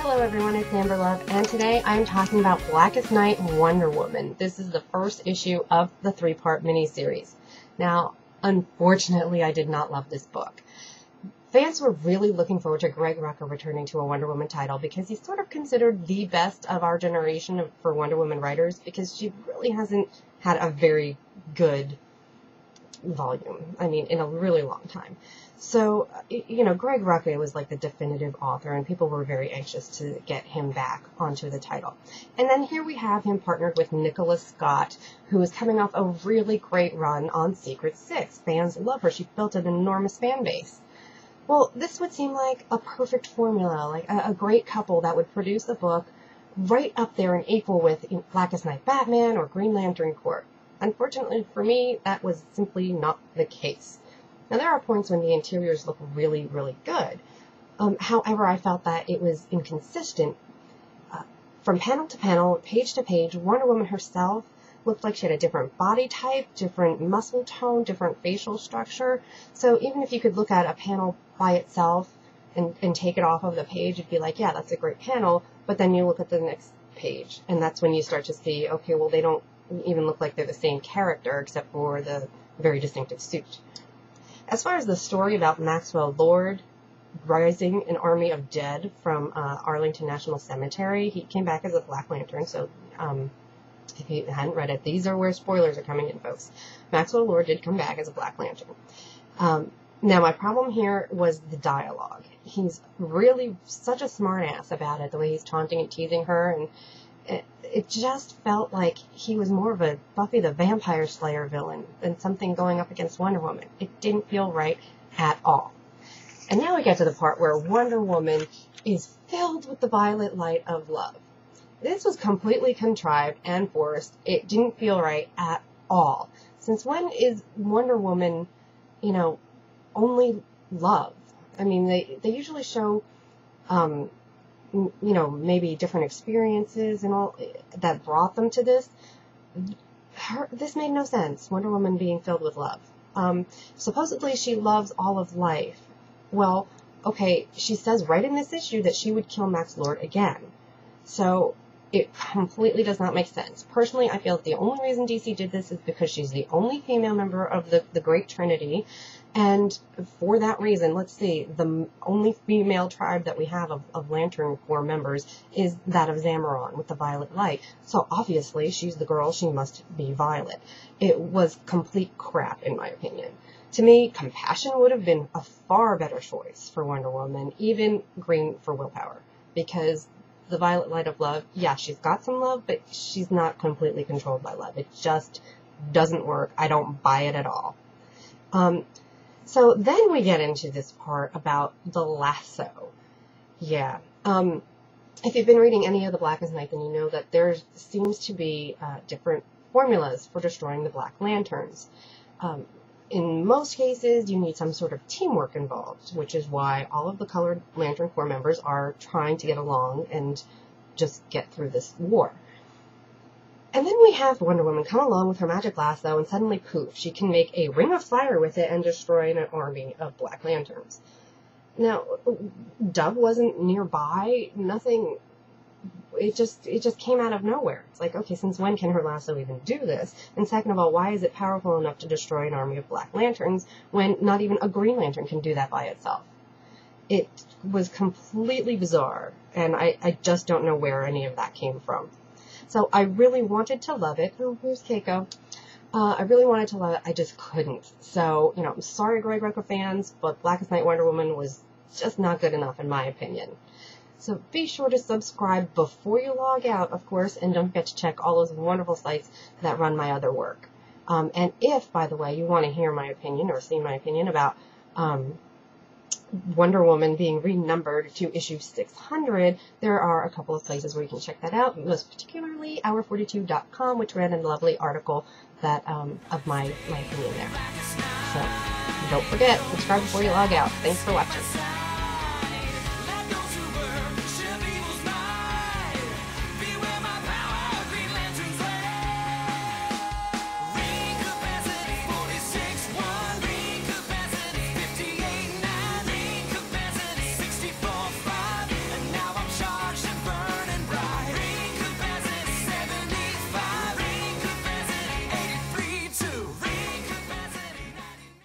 Hello everyone, it's Amber Love, and today I'm talking about Blackest Night Wonder Woman. This is the first issue of the three-part miniseries. Now, unfortunately, I did not love this book. Fans were really looking forward to Greg Rucka returning to a Wonder Woman title because he's sort of considered the best of our generation for Wonder Woman writers because she really hasn't had a very good volume. I mean, in a really long time. So, Greg Rucka was like the definitive author, and people were very anxious to get him back onto the title. And then here we have him partnered with Nicola, who is coming off a really great run on Secret Six. Fans love her. She built an enormous fan base. Well, this would seem like a perfect formula, like a great couple that would produce a book right up there and equal with Blackest Night Batman or Green Lantern Corps. Unfortunately for me, that was simply not the case. Now, there are points when the interiors look really, really good. However, I felt that it was inconsistent. From panel to panel, page to page, Wonder Woman herself looked like she had a different body type, different muscle tone, different facial structure. So even if you could look at a panel by itself and take it off of the page, it'd be like, yeah, that's a great panel. But then you look at the next page, and that's when you start to see, okay, well, they don't even look like they're the same character except for the very distinctive suit. As far as the story about Maxwell Lord rising an army of dead from Arlington National Cemetery, he came back as a Black Lantern, so if you hadn't read it, these are where spoilers are coming in, folks. Maxwell Lord did come back as a Black Lantern. Now, my problem here was the dialogue. He's really such a smart ass about it, the way he's taunting and teasing her, and it just felt like he was more of a Buffy the Vampire Slayer villain than something going up against Wonder Woman. It didn't feel right at all. And now we get to the part where Wonder Woman is filled with the violet light of love. This was completely contrived and forced. It didn't feel right at all. Since when is Wonder Woman, only love? I mean, they usually show maybe different experiences and all that brought them to this. This made no sense. Wonder Woman being filled with love. Supposedly she loves all of life. Well, okay, she says right in this issue that she would kill Max Lord again. So it completely does not make sense. Personally, I feel that the only reason DC did this is because she's the only female member of the Great Trinity. And for that reason, let's see, the only female tribe that we have of Lantern Corps members is that of Zamaron with the violet light. So obviously, she's the girl, she must be violet. It was complete crap, in my opinion. To me, compassion would have been a far better choice for Wonder Woman, even green for willpower. Because the violet light of love, yeah, she's got some love, but she's not completely controlled by love. It just doesn't work. I don't buy it at all. So then we get into this part about the lasso. Yeah. If you've been reading any of the Blackest Night, then you know that there seems to be different formulas for destroying the Black Lanterns. In most cases, you need some sort of teamwork involved, which is why all of the colored Lantern Corps members are trying to get along and just get through this war. And then we have Wonder Woman come along with her magic lasso, and suddenly, poof, she can make a ring of fire with it and destroy an army of Black Lanterns. Now, Dove wasn't nearby, nothing, it just came out of nowhere. It's like, okay, since when can her lasso even do this? And second of all, why is it powerful enough to destroy an army of Black Lanterns when not even a Green Lantern can do that by itself? It was completely bizarre, and I just don't know where any of that came from. So I really wanted to love it. Oh, here's Keiko. I really wanted to love it. I just couldn't. So, I'm sorry, Greg Rucka fans, but Blackest Night Wonder Woman was just not good enough in my opinion. So be sure to subscribe before you log out, of course, and don't forget to check all those wonderful sites that run my other work. And if, by the way, you want to hear my opinion or see my opinion about Wonder Woman being renumbered to issue 600, there are a couple of places where you can check that out, most particularly hour42.com, which ran a lovely article that of my opinion there. So don't forget, subscribe before you log out. Thanks for watching.